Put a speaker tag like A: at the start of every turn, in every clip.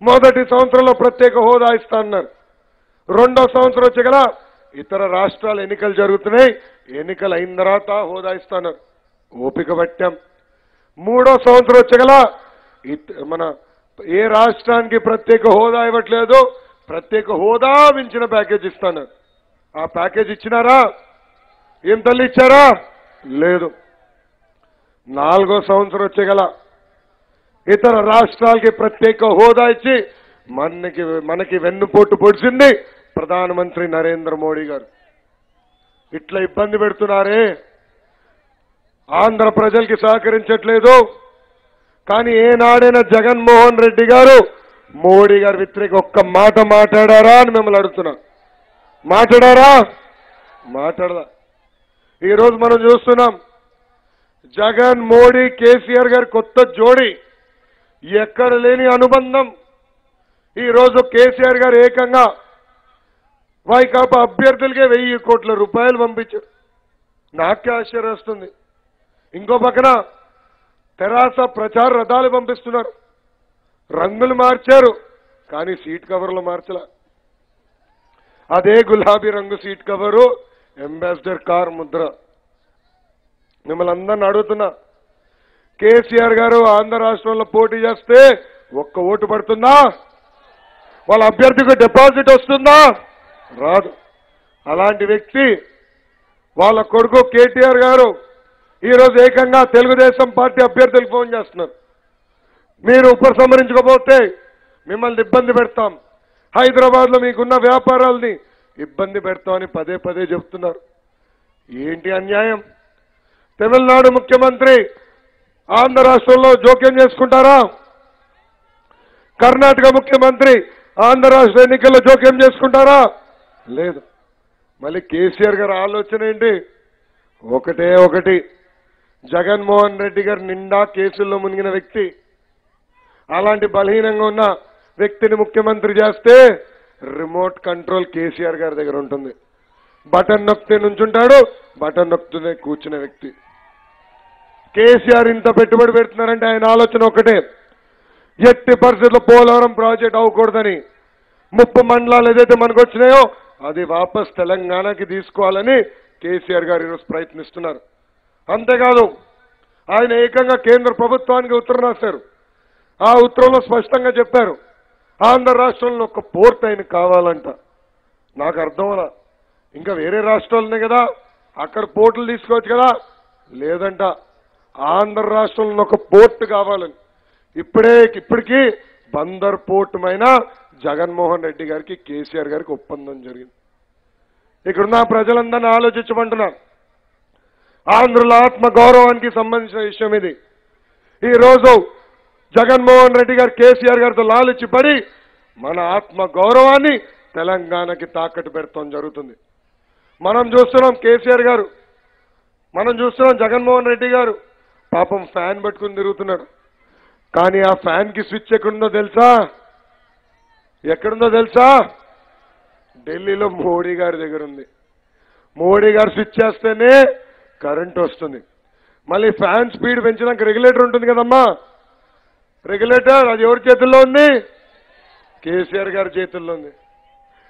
A: మొదటి సంవత్సరంలో ప్రత్యేక హోదా ఇస్తా అన్నారు. రెండో సంవత్సరం వచ్చగల ఇతర రాష్ట్రాలు ఎన్నికలు జరుగుతున్నాయి, ఎన్నికలు అయిన తర్వాత హోదా ఇస్తాన్నారు, ఓపిక పట్టాం. మూడో సంవత్సరం వచ్చగల మన ఏ రాష్ట్రానికి ప్రత్యేక హోదా ఇవ్వట్లేదు, ప్రత్యేక హోదా మించిన ప్యాకేజ్ ఇస్తాను. ఆ ప్యాకేజ్ ఇచ్చినారా? ఏం తల్లి ఇచ్చారా? లేదు. నాలుగో సంవత్సరం వచ్చగల ఇతర రాష్ట్రాలకి ప్రత్యేక హోదా ఇచ్చి మనకి వెన్నుపోటు పొడిచింది ప్రధానమంత్రి నరేంద్ర మోడీ గారు. ఇట్లా ఇబ్బంది పెడుతున్నారే, ఆంధ్ర ప్రజలకి సహకరించట్లేదు. కానీ ఏనాడైనా జగన్మోహన్ రెడ్డి గారు మోడీ గారి వ్యతిరేక ఒక్క మాట మాట్లాడారా అని మిమ్మల్ని అడుగుతున్నా. మాట్లాడారా? మాట్లాడదా. ఈరోజు మనం చూస్తున్నాం జగన్ మోడీ కేసీఆర్ గారి కొత్త జోడి, ఎక్కడ లేని అనుబంధం. ఈరోజు కేసీఆర్ గారు ఏకంగా వైకాపా అభ్యర్థులకే 1000 కోట్ల రూపాయలు పంపించారు. నాకే ఆశ్చర్యం వస్తుంది. ఇంకో పక్కన తెరాస ప్రచార రథాలు పంపిస్తున్నారు. రంగులు మార్చారు కానీ సీట్ కవర్లు మార్చలా. అదే గులాబీ రంగు seat cover, ambassador car Mudra. మిమ్మల్ని అందరిని అడుగుతున్నా, కేసీఆర్ గారు ఆంధ్ర రాష్ట్రంలో పోటీ చేస్తే ఒక్క ఓటు పడుతుందా? వాళ్ళ అభ్యర్థికి డిపాజిట్ వస్తుందా? రాదు. అలాంటి వ్యక్తి వాళ్ళ కొడుకు కేటీఆర్ గారు ఈరోజు ఏకంగా తెలుగుదేశం పార్టీ అభ్యర్థులకు ఫోన్ చేస్తున్నారు. మీరు ఉపసంహరించకపోతే మిమ్మల్ని ఇబ్బంది పెడతాం, హైదరాబాద్లో మీకున్న వ్యాపారాలని ఇబ్బంది పెడతామని పదే పదే చెప్తున్నారు. ఏంటి అన్యాయం? తమిళనాడు ముఖ్యమంత్రి ఆంధ్ర రాష్ట్రంలో జోక్యం చేసుకుంటారా? కర్ణాటక ముఖ్యమంత్రి ఆంధ్ర రాష్ట్ర ఎన్నికల్లో జోక్యం చేసుకుంటారా? లేదు. మళ్ళీ కేసీఆర్ గారి ఆలోచన ఏంటి? ఒకటే ఒకటి, జగన్మోహన్ రెడ్డి గారు నిండా కేసుల్లో మునిగిన వ్యక్తి. అలాంటి బలహీనంగా ఉన్న వ్యక్తిని ముఖ్యమంత్రి చేస్తే రిమోట్ కంట్రోల్ కేసీఆర్ గారి దగ్గర ఉంటుంది. బటన్ నొక్కితే నుంచుంటాడు, బటన్ నొక్కుతూనే కూర్చునే వ్యక్తి. కేసీఆర్ ఇంత పెట్టుబడి పెడుతున్నారంటే ఆయన ఆలోచన ఒకటే, ఎట్టి పరిస్థితుల్లో పోలవరం ప్రాజెక్ట్ అవ్వకూడదని. 30 మండలాలు ఏదైతే మనకు వచ్చినాయో అది వాపస్ తెలంగాణకి తీసుకోవాలని కేసీఆర్ గారు ఈరోజు ప్రయత్నిస్తున్నారు. అంతేకాదు ఆయన ఏకంగా కేంద్ర ప్రభుత్వానికి ఉత్తరం రాశారు. ఆ ఉత్తరంలో స్పష్టంగా చెప్పారు, ఆంధ్ర రాష్ట్రంలో ఒక పోర్ట్ ఆయన కావాలంట. నాకు అర్థం అలా, ఇంకా వేరే రాష్ట్రాలు ఉన్నాయి కదా, అక్కడ పోర్టులు తీసుకోవచ్చు కదా. లేదంట, ఆంధ్ర రాష్ట్రంలో ఒక పోర్ట్ కావాలని. ఇప్పటికీ బందర్ పోర్ట్ పైన జగన్మోహన్ రెడ్డి గారికి కేసీఆర్ గారికి ఒప్పందం జరిగింది. ఇక్కడున్న ప్రజలందరినీ ఆలోచించమంటున్నారు. ఆంధ్రుల ఆత్మ గౌరవానికి సంబంధించిన విషయం ఇది. ఈరోజు జగన్మోహన్ రెడ్డి గారు కేసీఆర్ గారితో లాలిచ్చి పడి మన ఆత్మ గౌరవాన్ని తెలంగాణకి తాకట్టు పెడతాం జరుగుతుంది. మనం చూస్తున్నాం కేసీఆర్ గారు, మనం చూస్తున్నాం జగన్మోహన్ రెడ్డి గారు పాపం ఫ్యాన్ పట్టుకుని తిరుగుతున్నాడు. కానీ ఆ ఫ్యాన్ కి స్విచ్ ఎక్కడుందో తెలుసా? ఎక్కడుందో తెలుసా? ఢిల్లీలో మోడీ గారి దగ్గర ఉంది. మోడీ గారు స్విచ్ చేస్తేనే కరెంట్ వస్తుంది. మళ్ళీ ఫ్యాన్ స్పీడ్ పెంచడానికి రెగ్యులేటర్ ఉంటుంది కదమ్మా, రెగ్యులేటర్ అది ఎవరి చేతుల్లో ఉంది? కేసీఆర్ గారి చేతుల్లో ఉంది.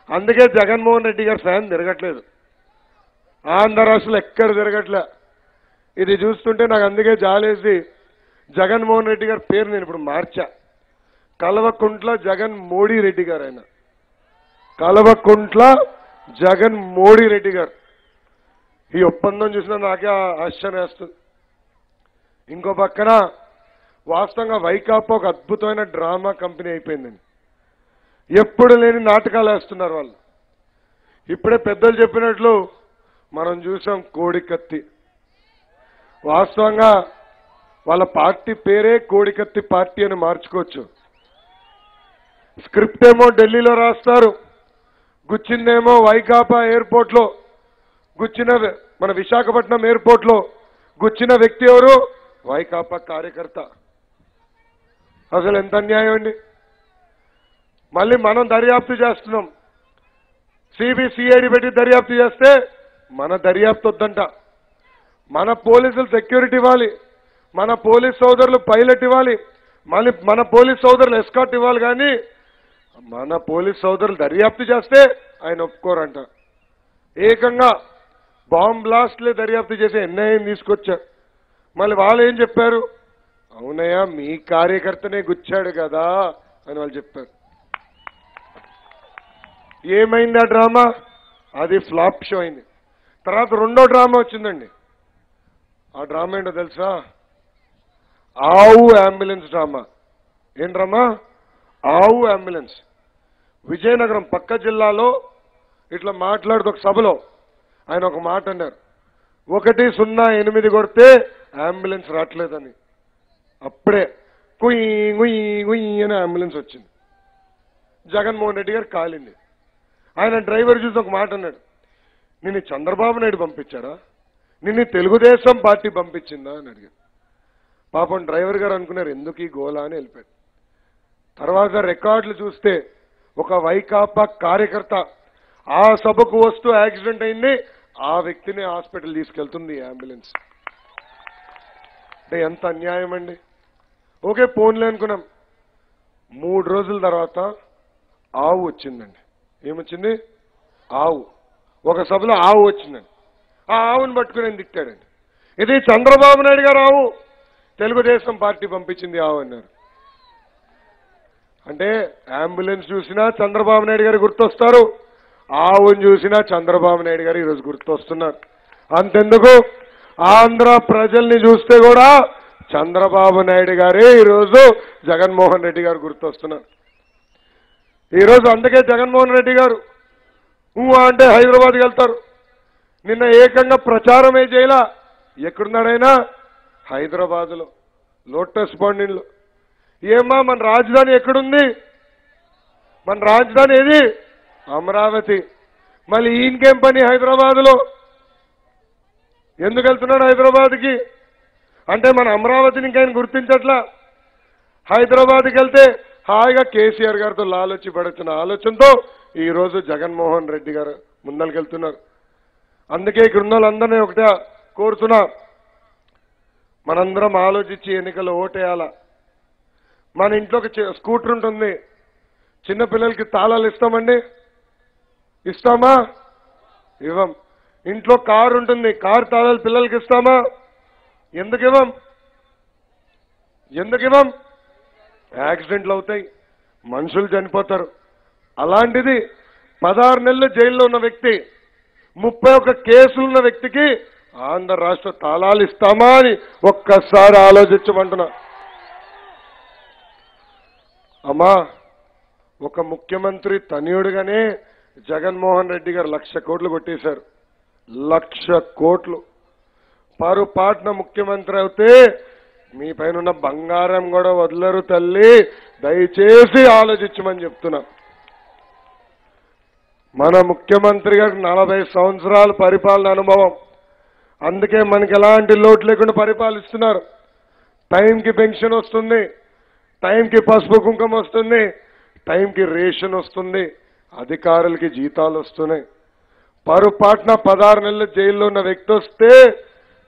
A: అందుకే జగన్మోహన్ రెడ్డి గారి ఫ్యాన్ తిరగట్లేదు. ఆంధ్ర రాష్ట్రంలో ఎక్కడ తిరగట్లే. ఇది చూస్తుంటే నాకు అందుకే జాలేసి జగన్మోహన్ రెడ్డి గారి పేరు నేను ఇప్పుడు మార్చా. కల్వకుంట్ల జగన్ మోడీ రెడ్డి గారు. ఆయన కల్వకుంట్ల జగన్ మోడీ రెడ్డి గారు. ఈ ఒప్పందం చూసినా నాకే ఆశ్చర్యం వేస్తుంది. ఇంకో పక్కన వాస్తవంగా వైకాపా ఒక అద్భుతమైన డ్రామా కంపెనీ అయిపోయిందండి. ఎప్పుడు లేని నాటకాలు వేస్తున్నారు వాళ్ళు. ఇప్పుడే పెద్దలు చెప్పినట్లు మనం చూసాం కోడికత్తి. వాస్తవంగా వాళ్ళ పార్టీ పేరే కోడికత్తి పార్టీ అని మార్చుకోవచ్చు. స్క్రిప్ట్ ఏమో ఢిల్లీలో రాస్తారు, గుచ్చిందేమో వైకాపా ఎయిర్పోర్ట్లో, గుచ్చిన మన విశాఖపట్నం ఎయిర్పోర్ట్లో గుచ్చిన వ్యక్తి ఎవరు? వైకాపా కార్యకర్త. అసలు ఎంత అన్యాయం అండి. మళ్ళీ మనం దర్యాప్తు చేస్తున్నాం, సిబిసిఐడి పెట్టి దర్యాప్తు చేస్తే మన దర్యాప్తు వద్దంట. మన పోలీసులు సెక్యూరిటీ ఇవ్వాలి, మన పోలీస్ సోదరులు పైలట్ ఇవ్వాలి, మళ్ళీ మన పోలీస్ సోదరులు ఎస్కార్ట్ ఇవ్వాలి. కానీ మన పోలీస్ సోదరులు దర్యాప్తు చేస్తే ఆయన ఒప్పుకోరంట. ఏకంగా బాంబ్ బ్లాస్ట్లే దర్యాప్తు చేసి ఎన్ఐఏని తీసుకొచ్చారు. మళ్ళీ వాళ్ళు ఏం చెప్పారు? అవునయ్యా మీ కార్యకర్తనే గుచ్చాడు కదా అని వాళ్ళు చెప్పారు. ఏమైంది ఆ డ్రామా? అది ఫ్లాప్ షో అయింది. తర్వాత రెండో డ్రామా వచ్చిందండి. ఆ డ్రామా ఏంటో తెలుసా? ఆవు అంబులెన్స్ డ్రామా. ఏం డ్రామా? ఆవు అంబులెన్స్. విజయనగరం పక్క జిల్లాలో ఇట్లా మాట్లాడుతూ ఒక సభలో ఆయన ఒక మాట అన్నారు, 108 కొడితే అంబులెన్స్ రావట్లేదని. అప్పుడే కుయ్ గుయ్ గుయ్ అని అంబులెన్స్ వచ్చింది. జగన్మోహన్ రెడ్డి గారు కాలింది. ఆయన డ్రైవర్ చూసి ఒక మాట అన్నాడు, నిన్ను చంద్రబాబు నాయుడు పంపించాడా, నిన్ను తెలుగుదేశం పార్టీ పంపించిందా అని అడిగాడు. పాపం డ్రైవర్ గారు అనుకున్నారు ఎందుకు ఈ గోలా అని వెళ్ళిపోయాడు. తర్వాత రికార్డులు చూస్తే ఒక వైకాపా కార్యకర్త ఆ సభకు వస్తూ యాక్సిడెంట్ అయింది, ఆ వ్యక్తిని హాస్పిటల్ తీసుకెళ్తుంది అంబులెన్స్. అంటే ఎంత అన్యాయం అండి. ఓకే పోన్లే అనుకున్నాం. 3 రోజుల తర్వాత ఆవు వచ్చిందండి. ఏమొచ్చింది? ఆవు. ఒక సభలో ఆవు వచ్చిందండి. ఆ ఆవును పట్టుకుని తిట్టాడండి. ఇది చంద్రబాబు నాయుడు గారు ఆవు, తెలుగుదేశం పార్టీ పంపించింది ఆవు అన్నారు. అంటే అంబులెన్స్ చూసినా చంద్రబాబు నాయుడు గారు గుర్తొస్తారు, ఆవును చూసినా చంద్రబాబు నాయుడు గారు ఈరోజు గుర్తొస్తున్నారు. అంతెందుకు ఆంధ్ర ప్రజల్ని చూస్తే కూడా చంద్రబాబు నాయుడు గారే ఈరోజు జగన్మోహన్ రెడ్డి గారు గుర్తొస్తున్నారు. ఈరోజు అందుకే జగన్మోహన్ రెడ్డి గారు అంటే హైదరాబాద్కి వెళ్తారు. నిన్న ఏకంగా ప్రచారమే చేయలా. ఎక్కడున్నాడైనా? హైదరాబాద్లో లోటస్ పాండిలో. ఏమ్మా మన రాజధాని ఎక్కడుంది? మన రాజధాని ఏది? అమరావతి. మళ్ళీ ఈయనకేం పని హైదరాబాద్లో? ఎందుకు వెళ్తున్నాడు హైదరాబాద్కి? అంటే మన అమరావతిని ఇంకాయన గుర్తించట్లా. హైదరాబాద్కి వెళ్తే హాయిగా కేసీఆర్ గారితో లాలొచ్చి పడొచ్చిన ఆలోచనతో ఈరోజు జగన్మోహన్ రెడ్డి గారు ముందరికెళ్తున్నారు. అందుకే ఇక్కడ ఉన్న వాళ్ళందరినీ ఒకటే కోరుతున్నా, మనందరం ఆలోచించి ఎన్నికల్లో ఓటేయాల. మన ఇంట్లో ఒక స్కూటర్ ఉంటుంది, చిన్నపిల్లలకి తాళాలు ఇస్తామండి? ఇస్తామా? ఇవ్వం. ఇంట్లో కారు ఉంటుంది, కారు తాళాలు పిల్లలకి ఇస్తామా? ఎందుకు ఇవ్వం? ఎందుకు ఇవ్వం? యాక్సిడెంట్లు అవుతాయి, మనుషులు చనిపోతారు. అలాంటిది 16 నెలలు జైల్లో ఉన్న వ్యక్తి, 31 కేసులున్న వ్యక్తికి ఆంధ్ర రాష్ట్ర తాళాలు ఇస్తామా అని ఒక్కసారి ఆలోచించమంటున్నా. అమ్మా, ఒక ముఖ్యమంత్రి తనయుడుగానే జగన్మోహన్ రెడ్డి గారు 1,00,000 కోట్లు కొట్టేశారు. 1,00,000 కోట్లు. పరుపాట్న ముఖ్యమంత్రి అయితే మీ పైన ఉన్న బంగారం కూడా వదలరు తల్లి, దయచేసి ఆలోచించమని చెప్తున్నా. మన ముఖ్యమంత్రి గారికి 40 సంవత్సరాల పరిపాలన అనుభవం. అందుకే మనకి ఎలాంటి లోటు లేకుండా పరిపాలిస్తున్నారు. టైంకి పెన్షన్ వస్తుంది, టైంకి పసుపు కుంకుమ వస్తుంది, టైంకి రేషన్ వస్తుంది, అధికారులకి జీతాలు వస్తున్నాయి. పరుపాట్న 16 నెలలు జైల్లో ఉన్న వ్యక్తి వస్తే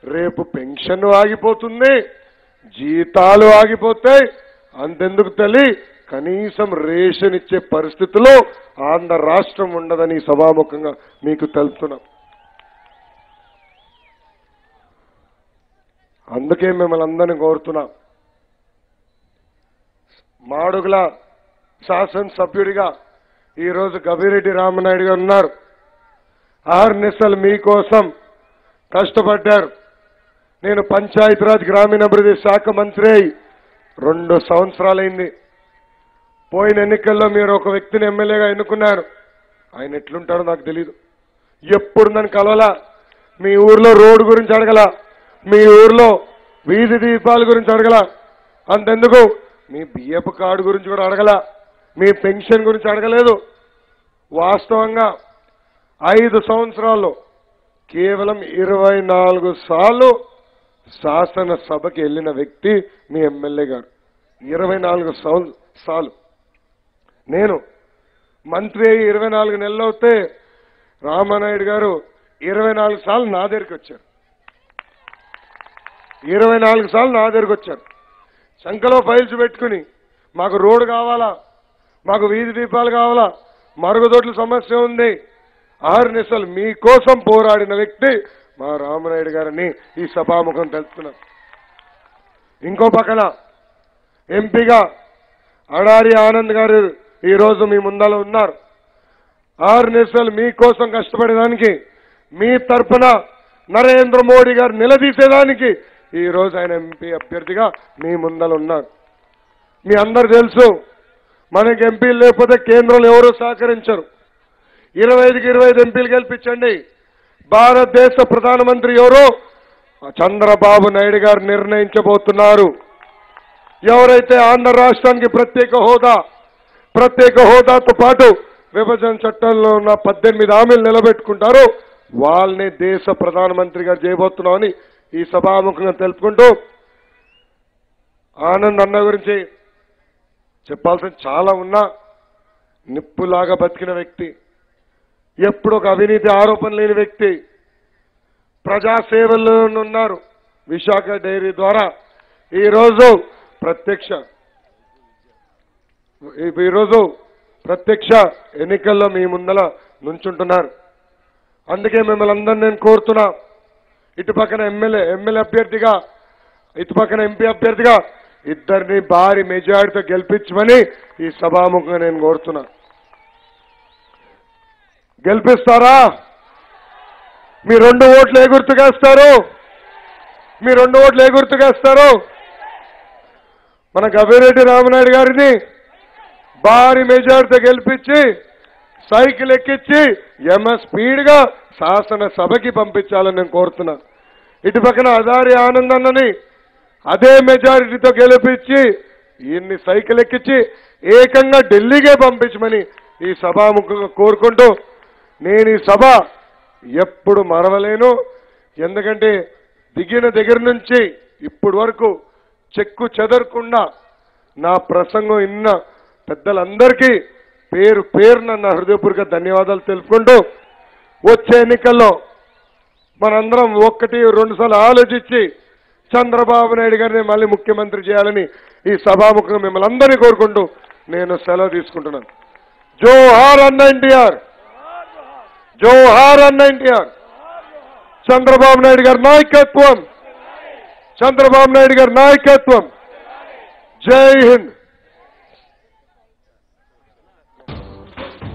A: రేపు పెన్షన్ ఆగిపోతుంది, జీతాలు ఆగిపోతాయి. అంతెందుకు తల్లి, కనీసం రేషన్ ఇచ్చే పరిస్థితిలో ఆంధ్ర రాష్ట్రం ఉండదని సభాముఖంగా మీకు తెలుపుతున్నాం. అందుకే మిమ్మల్ని అందరినీ కోరుతున్నాం, మాడుగుల శాసనసభ్యుడిగా ఈరోజు గవిరెడ్డి రామనాయుడు గారు ఉన్నారు. ఆర్నిసలు మీకోసం కష్టపడ్డారు. నేను పంచాయతీరాజ్ గ్రామీణాభివృద్ధి శాఖ మంత్రి అయి 2 సంవత్సరాలైంది. పోయిన ఎన్నికల్లో మీరు ఒక వ్యక్తిని ఎమ్మెల్యేగా ఎన్నుకున్నారు. ఆయన ఎట్లుంటాడో నాకు తెలియదు. ఎప్పుడు నన్ను కలవలా. మీ ఊర్లో రోడ్డు గురించి అడగల, మీ ఊర్లో వీధి దీపాల గురించి అడగల, అంతెందుకు మీ బియ్యపు కార్డు గురించి కూడా అడగల, మీ పెన్షన్ గురించి అడగలేదు. వాస్తవంగా 5 సంవత్సరాల్లో కేవలం 24 సార్లు శాసనసభకి వెళ్ళిన వ్యక్తి మీ ఎమ్మెల్యే గారు. 24 సార్లు. నేను మంత్రి 24 నెలలు అవుతే రామానాయుడు గారు 24 సార్లు నా దగ్గరికి వచ్చారు. 24 సార్లు నా దగ్గరికి వచ్చారు. శంకలో ఫైల్స్ పెట్టుకుని మాకు రోడ్డు కావాలా, మాకు వీధి దీపాలు కావాలా, మరుగుదొడ్ల సమస్య ఉంది. ఆర్నిసలు మీకోసం పోరాడిన వ్యక్తి మా రామనాయుడు గారని ఈ సభాముఖం తెలుస్తున్నా. ఇంకో పక్కన ఎంపీగా అడారి ఆనంద్ గారు ఈరోజు మీ ముందర ఉన్నారు. ఆర్నిసలు మీకోసం కష్టపడేదానికి, మీ తరఫున నరేంద్ర మోడీ గారు నిలదీసేదానికి ఈరోజు ఆయన ఎంపీ అభ్యర్థిగా మీ ముందర ఉన్నారు. మీ అందరు తెలుసు, మనకి ఎంపీలు లేకపోతే కేంద్రంలో ఎవరు సహకరించరు. 25కి 25 ఎంపీలు గెలిపించండి. భారతదేశ ప్రధానమంత్రి ఎవరో చంద్రబాబు నాయుడు గారు నిర్ణయించబోతున్నారు. ఎవరైతే ఆంధ్ర రాష్ట్రానికి ప్రత్యేక హోదాతో పాటు విభజన చట్టంలో ఉన్న 18 హామీలు నిలబెట్టుకుంటారో వాళ్ళని దేశ ప్రధానమంత్రిగా చేయబోతున్నామని ఈ సభాముఖంగా తెలుపుకుంటూ, ఆనంద్ అన్న గురించి చెప్పాల్సిన చాలా ఉన్నా, నిప్పులాగా బతికిన వ్యక్తి, ఎప్పుడు ఒక అవినీతి ఆరోపణ లేని వ్యక్తి, ప్రజాసేవల్లో ఉన్నారు. విశాఖ డైరీ ద్వారా ఈరోజు ప్రత్యక్ష ఎన్నికల్లో మీ ముందల నుంచుంటున్నారు. అందుకే మిమ్మల్ని అందరినీ నేను కోరుతున్నా, ఇటు పక్కన ఎమ్మెల్యే అభ్యర్థిగా, ఇటు పక్కన ఎంపీ అభ్యర్థిగా ఇద్దరిని భారీ మెజారిటీతో గెలిపించమని ఈ సభాముఖంగా నేను కోరుతున్నా. గెలిపిస్తారా? మీ 2 ఓట్లు ఏ గుర్తుకేస్తారు? మన గవిరెడ్డి రామనాయుడు గారిని భారీ మెజారిటీతో గెలిపించి సైకిల్ ఎక్కించి స్పీడ్గా శాసనసభకి పంపించాలని నేను కోరుతున్నా. ఇటు పక్కన అడారి ఆనంద్ అన్నని అదే మెజారిటీతో గెలిపించి ఈయన్ని సైకిల్ ఎక్కించి ఏకంగా ఢిల్లీకే పంపించమని ఈ సభాముఖంగా కోరుకుంటూ, నేను ఈ సభ ఎప్పుడు మరవలేను. ఎందుకంటే దిగిన దగ్గర నుంచి ఇప్పటి వరకు చెక్కు చెదరకుండా నా ప్రసంగం విన్న పెద్దలందరికీ పేరు పేరున నా హృదయపూర్వక ధన్యవాదాలు తెలుపుకుంటూ, వచ్చే ఎన్నికల్లో మనందరం 1-2 సార్లు ఆలోచించి చంద్రబాబు నాయుడు గారిని మళ్ళీ ముఖ్యమంత్రి చేయాలని ఈ సభాముఖంగా మిమ్మల్ని అందరినీ కోరుకుంటూ నేను సెలవు తీసుకుంటున్నాను. జోహార్ అన్న ఎన్టీఆర్, జోహార్ అన్న ఎన్టీఆర్. చంద్రబాబు నాయుడు గారి నాయకత్వం, చంద్రబాబు నాయుడు గారి నాయకత్వం. జై హింద్.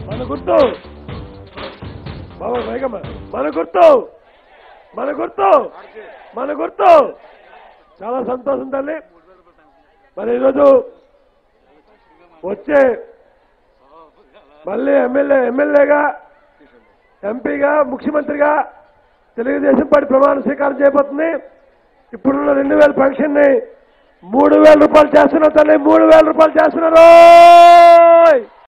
B: మన గుర్తు బాబా వేగమ్మ, మన గుర్తు చాలా సంతోషం తల్లి. మరి ఈరోజు వచ్చే మళ్ళీ ఎమ్మెల్యేగా, ఎంపీగా, ముఖ్యమంత్రిగా తెలుగుదేశం పార్టీ ప్రమాణ స్వీకారం చేయబోతుంది. ఇప్పుడున్న 2000 పెన్షన్ ని 3000 రూపాయలు చేస్తున్నారు తల్లి, 3000 రూపాయలు చేస్తున్నారు.